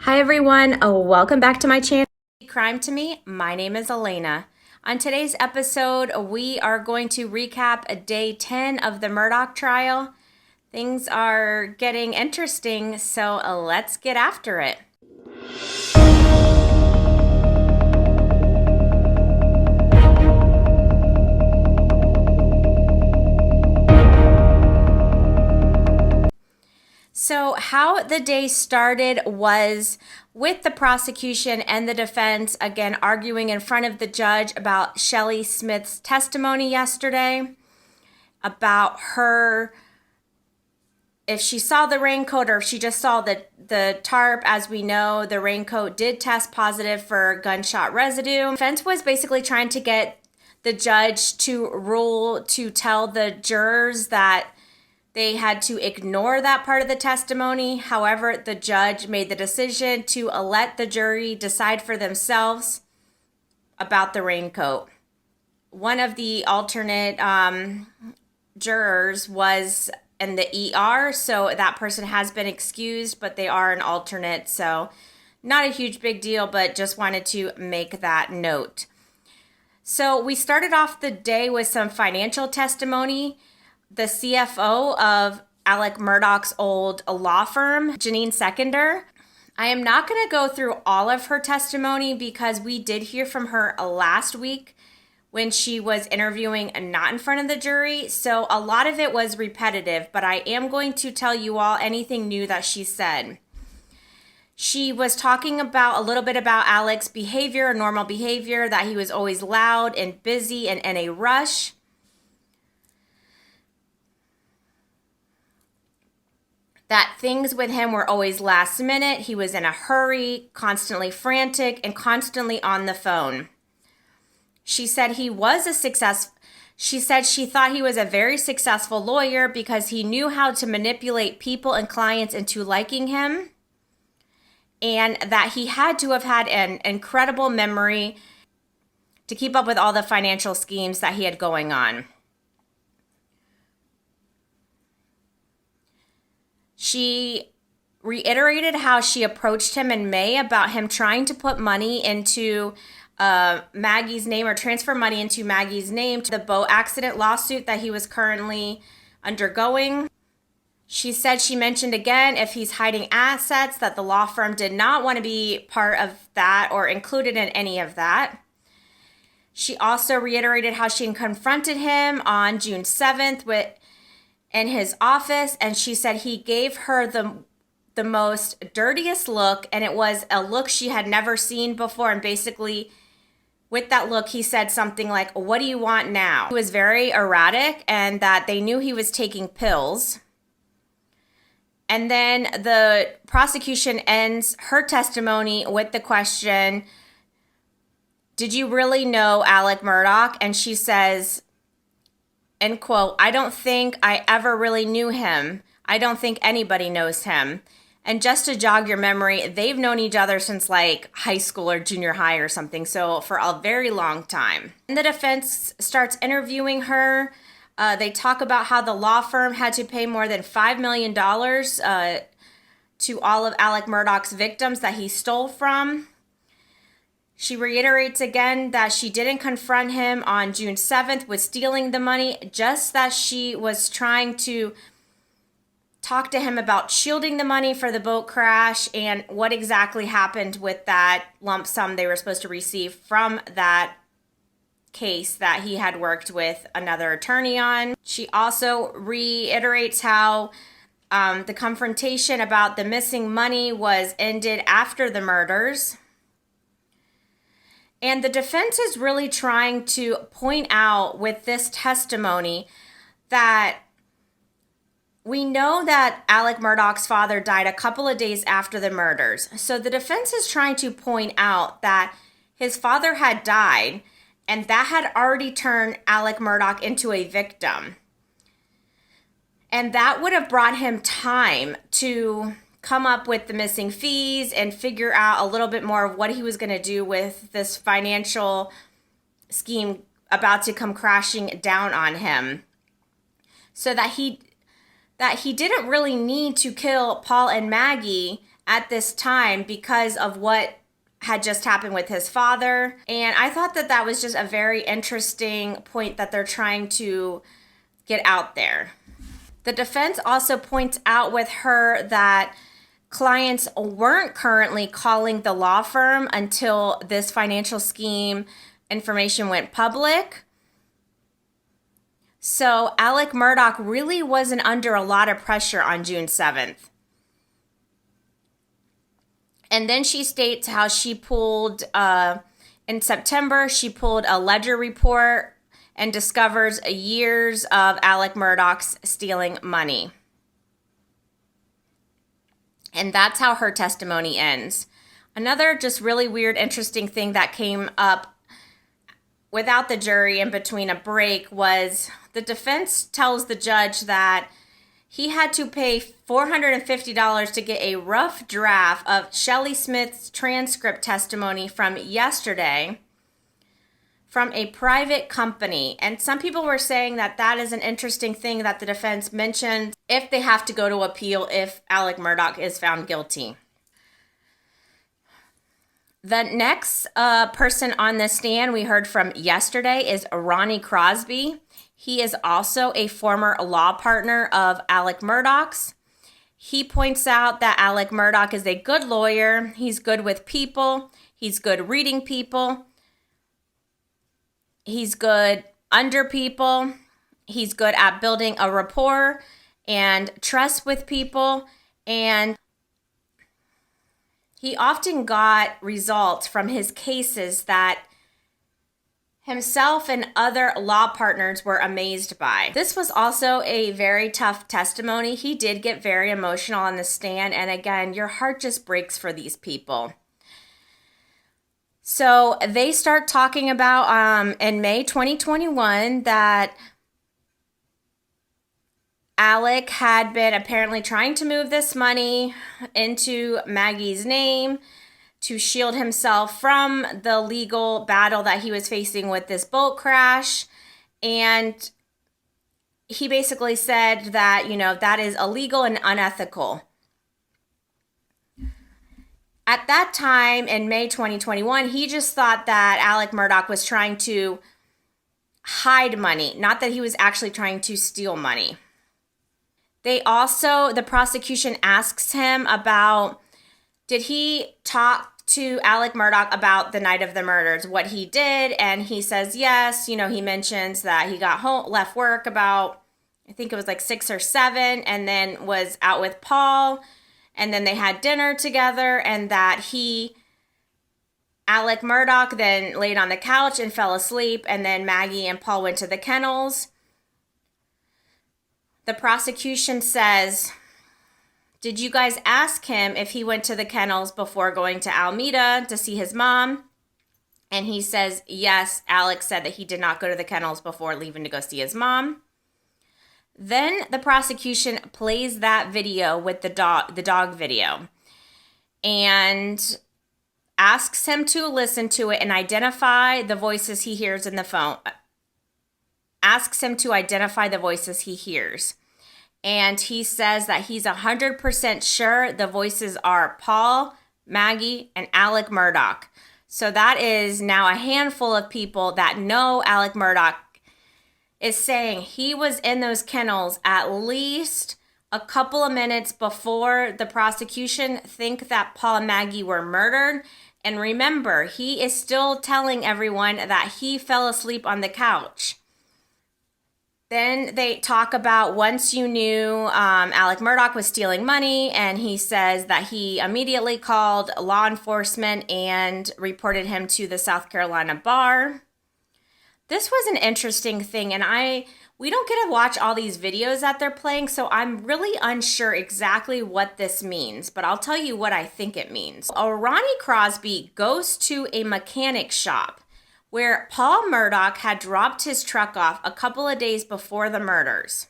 Hi everyone, welcome back to my channel. Crime to Me. My name is Elena. On today's episode, we are going to recap day 10 of the Murdaugh trial. Things are getting interesting, so let's get after it. So how the day started was with the prosecution and the defense again arguing in front of the judge about Shelly Smith's testimony yesterday, about her, if she saw the raincoat or if she just saw the tarp. As we know, the raincoat did test positive for gunshot residue. The defense was basically trying to get the judge to tell the jurors that they had to ignore that part of the testimony. However, the judge made the decision to let the jury decide for themselves about the raincoat. One of the alternate jurors was in the ER, so that person has been excused, but they are an alternate, so not a huge big deal, but just wanted to make that note. So we started off the day with some financial testimony. The CFO of Alec Murdaugh's old law firm, Janine Seconder. I am not going to go through all of her testimony because we did hear from her last week when she was interviewing not in front of the jury. So a lot of it was repetitive, but I am going to tell you all anything new that she said. She was talking about a little bit about Alec's behavior, normal behavior, that he was always loud and busy and in a rush. That things with him were always last minute. He was in a hurry, constantly frantic, and constantly on the phone. She said she thought he was a very successful lawyer because he knew how to manipulate people and clients into liking him, and that he had to have had an incredible memory to keep up with all the financial schemes that he had going on. She reiterated how she approached him in May about him trying to put money into Maggie's name, or transfer money into Maggie's name, to the boat accident lawsuit that he was currently undergoing. She said she mentioned again if he's hiding assets, that the law firm did not want to be part of that or included in any of that. She also reiterated how she confronted him on June 7th in his office, and she said he gave her the most dirtiest look, and it was a look she had never seen before. And basically with that look, he said something like, "What do you want now?" He was very erratic, and that they knew he was taking pills. And then the prosecution ends her testimony with the question, "Did you really know Alec Murdaugh?" And she says, end quote, "I don't think I ever really knew him. I don't think anybody knows him. And just to jog your memory, they've known each other since like high school or junior high or something, so for a very long time." And the defense starts interviewing her. They talk about how the law firm had to pay more than $5 million to all of Alec Murdaugh's victims that he stole from. She reiterates again that she didn't confront him on June 7th with stealing the money, just that she was trying to talk to him about shielding the money for the boat crash and what exactly happened with that lump sum they were supposed to receive from that case that he had worked with another attorney on. She also reiterates how the confrontation about the missing money was ended after the murders. And the defense is really trying to point out with this testimony that we know that Alec Murdaugh's father died a couple of days after the murders. So the defense is trying to point out that his father had died, and that had already turned Alec Murdaugh into a victim. And that would have brought him time to come up with the missing fees and figure out a little bit more of what he was going to do with this financial scheme about to come crashing down on him, so that he didn't really need to kill Paul and Maggie at this time because of what had just happened with his father. And I thought that that was just a very interesting point that they're trying to get out there. The defense also points out with her that clients weren't currently calling the law firm until this financial scheme information went public. So Alec Murdaugh really wasn't under a lot of pressure on June 7th. And then she states how she pulled, in September, she pulled a ledger report and discovers years of Alec Murdaugh's stealing money. And that's how her testimony ends. Another just really weird, interesting thing that came up without the jury in between a break was the defense tells the judge that he had to pay $450 to get a rough draft of Shelley Smith's transcript testimony from yesterday from a private company. And some people were saying that that is an interesting thing that the defense mentioned if they have to go to appeal if Alec Murdaugh is found guilty. The next person on the stand we heard from yesterday is Ronnie Crosby. He is also a former law partner of Alec Murdaugh's. He points out that Alec Murdaugh is a good lawyer. He's good with people. He's good reading people. He's good under people. He's good at building a rapport and trust with people. And he often got results from his cases that himself and other law partners were amazed by. This was also a very tough testimony. He did get very emotional on the stand. And again, your heart just breaks for these people. So they start talking about in May 2021 that Alec had been apparently trying to move this money into Maggie's name to shield himself from the legal battle that he was facing with this boat crash. And he basically said that, that is illegal and unethical. At that time, in May 2021, he just thought that Alec Murdaugh was trying to hide money, not that he was actually trying to steal money. The prosecution asks him about, did he talk to Alec Murdaugh about the night of the murders, what he did? And he says yes. He mentions that he got home, left work about, I think it was like 6 or 7, and then was out with Paul. And then they had dinner together, and that Alec Murdaugh, then laid on the couch and fell asleep, and then Maggie and Paul went to the kennels. The prosecution says, did you guys ask him if he went to the kennels before going to Alameda to see his mom? And he says, yes, Alex said that he did not go to the kennels before leaving to go see his mom. Then the prosecution plays that video with the dog video, and asks him to listen to it and identify the voices he hears in the phone. Asks him to identify the voices he hears. And he says that he's 100% sure the voices are Paul, Maggie, and Alec Murdaugh. So that is now a handful of people that know Alec Murdaugh is saying he was in those kennels at least a couple of minutes before the prosecution think that Paul and Maggie were murdered. And remember, he is still telling everyone that he fell asleep on the couch. Then they talk about once you knew Alec Murdaugh was stealing money, and he says that he immediately called law enforcement and reported him to the South Carolina bar. This was an interesting thing, and we don't get to watch all these videos that they're playing, so I'm really unsure exactly what this means, but I'll tell you what I think it means. Ronnie Crosby goes to a mechanic shop where Paul Murdaugh had dropped his truck off a couple of days before the murders.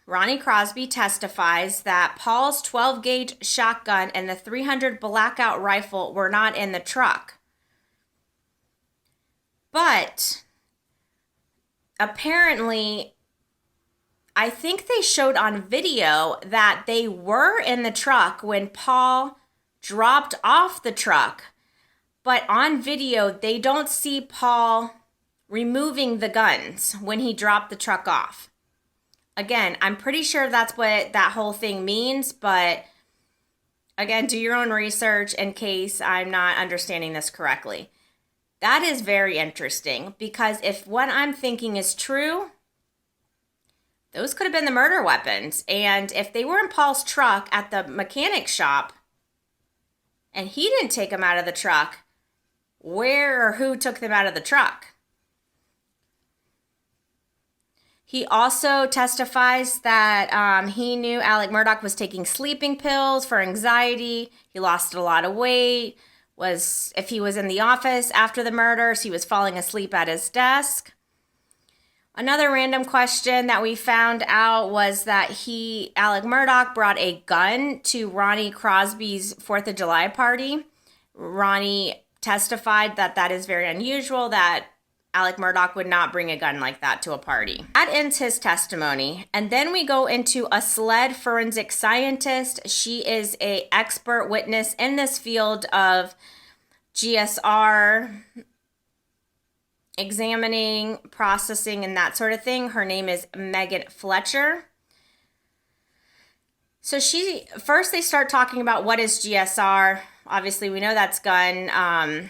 Ronnie Crosby testifies that Paul's 12-gauge shotgun and the .300 blackout rifle were not in the truck. But apparently I think they showed on video that they were in the truck when Paul dropped off the truck. But on video, they don't see Paul removing the guns when he dropped the truck off. Again, I'm pretty sure that's what that whole thing means, but again, do your own research in case I'm not understanding this correctly. That is very interesting because if what I'm thinking is true, those could have been the murder weapons. And if they were in Paul's truck at the mechanic shop and he didn't take them out of the truck, where or who took them out of the truck? He also testifies that he knew Alec Murdaugh was taking sleeping pills for anxiety. He lost a lot of weight. If he was in the office after the murders, he was falling asleep at his desk. Another random question that we found out was that Alec Murdaugh, brought a gun to Ronnie Crosby's 4th of July party. Ronnie testified that that is very unusual, that Alec Murdaugh would not bring a gun like that to a party. That ends his testimony. And then we go into a SLED forensic scientist. She is an expert witness in this field of GSR, examining, processing, and that sort of thing. Her name is Megan Fletcher. So first they start talking about what is GSR. Obviously, we know that's gun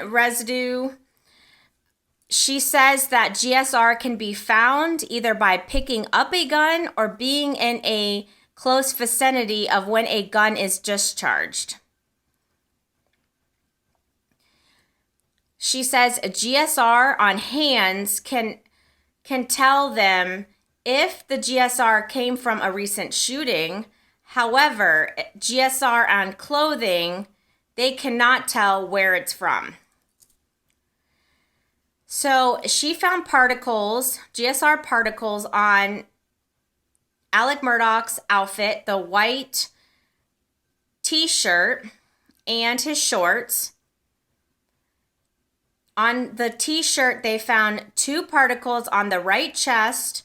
residue. She says that GSR can be found either by picking up a gun or being in a close vicinity of when a gun is discharged. She says a GSR on hands can tell them if the GSR came from a recent shooting. However, GSR on clothing, they cannot tell where it's from. So she found particles, GSR particles, on Alec Murdaugh's outfit, the white t-shirt and his shorts. On the t-shirt, they found 2 particles on the right chest,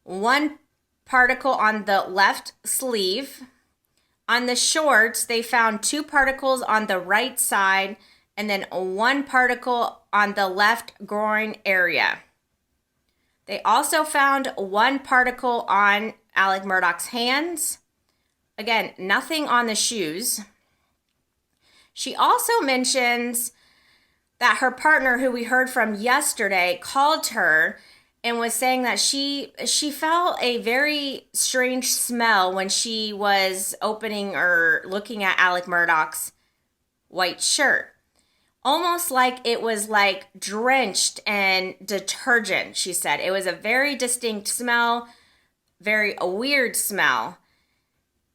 1 particle on the left sleeve. On the shorts, they found 2 particles on the right side and then 1 particle on the left groin area. They also found 1 particle on Alec Murdaugh's hands. Again, nothing on the shoes. She also mentions that her partner, who we heard from yesterday, called her and was saying that she felt a very strange smell when she was opening or looking at Alec Murdaugh's white shirt. Almost like it was like drenched in detergent, she said. It was a very distinct smell, very weird smell.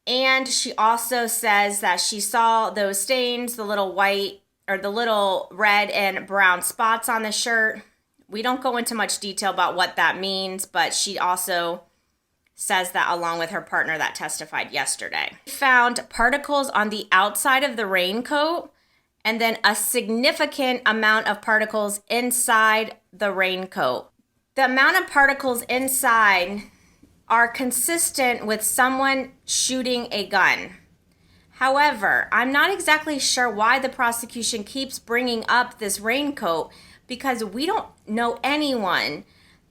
And she also says that she saw those stains, the little white or the little red and brown spots on the shirt. We don't go into much detail about what that means, but she also says that along with her partner that testified yesterday. We found particles on the outside of the raincoat and then a significant amount of particles inside the raincoat. The amount of particles inside are consistent with someone shooting a gun. However, I'm not exactly sure why the prosecution keeps bringing up this raincoat, because we don't know anyone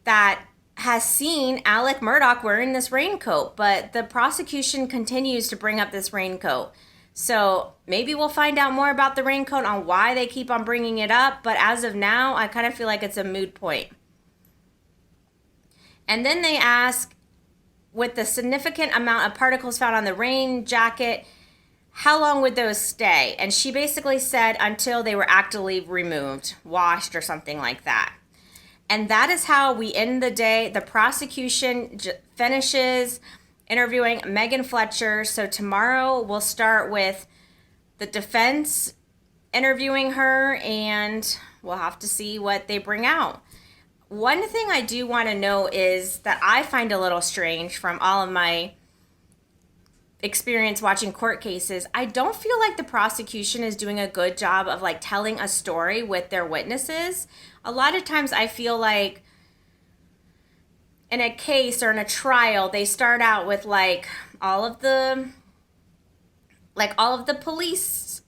that has seen Alec Murdaugh wearing this raincoat, but the prosecution continues to bring up this raincoat. So maybe we'll find out more about the raincoat on why they keep on bringing it up, but as of now, I kind of feel like it's a moot point. And then they ask, with the significant amount of particles found on the rain jacket, how long would those stay? And she basically said until they were actively removed, washed, or something like that. And that is how we end the day. The prosecution finishes interviewing Megan Fletcher. So tomorrow we'll start with the defense interviewing her, and we'll have to see what they bring out. One thing I do want to know is that I find a little strange from all of my experience watching court cases. I don't feel like the prosecution is doing a good job of like telling a story with their witnesses. A lot of times I feel like in a case or in a trial, they start out with like all of the police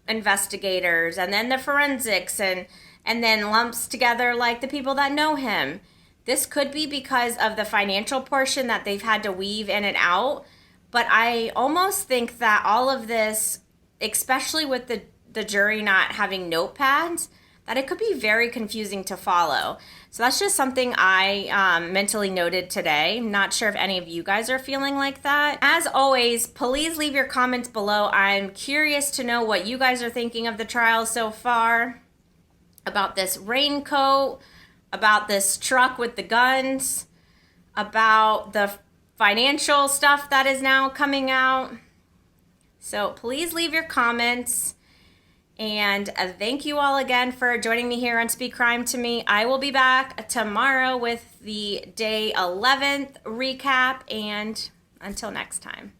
investigators and then the forensics and then lumps together like the people that know him. This could be because of the financial portion that they've had to weave in and out. But I almost think that all of this, especially with the jury not having notepads, that it could be very confusing to follow. So that's just something I mentally noted today. Not sure if any of you guys are feeling like that. As always, please leave your comments below. I'm curious to know what you guys are thinking of the trial so far, about this raincoat, about this truck with the guns, about the financial stuff that is now coming out. So please leave your comments. And thank you all again for joining me here on Speak Crime to Me. I will be back tomorrow with the day 11th recap, and until next time.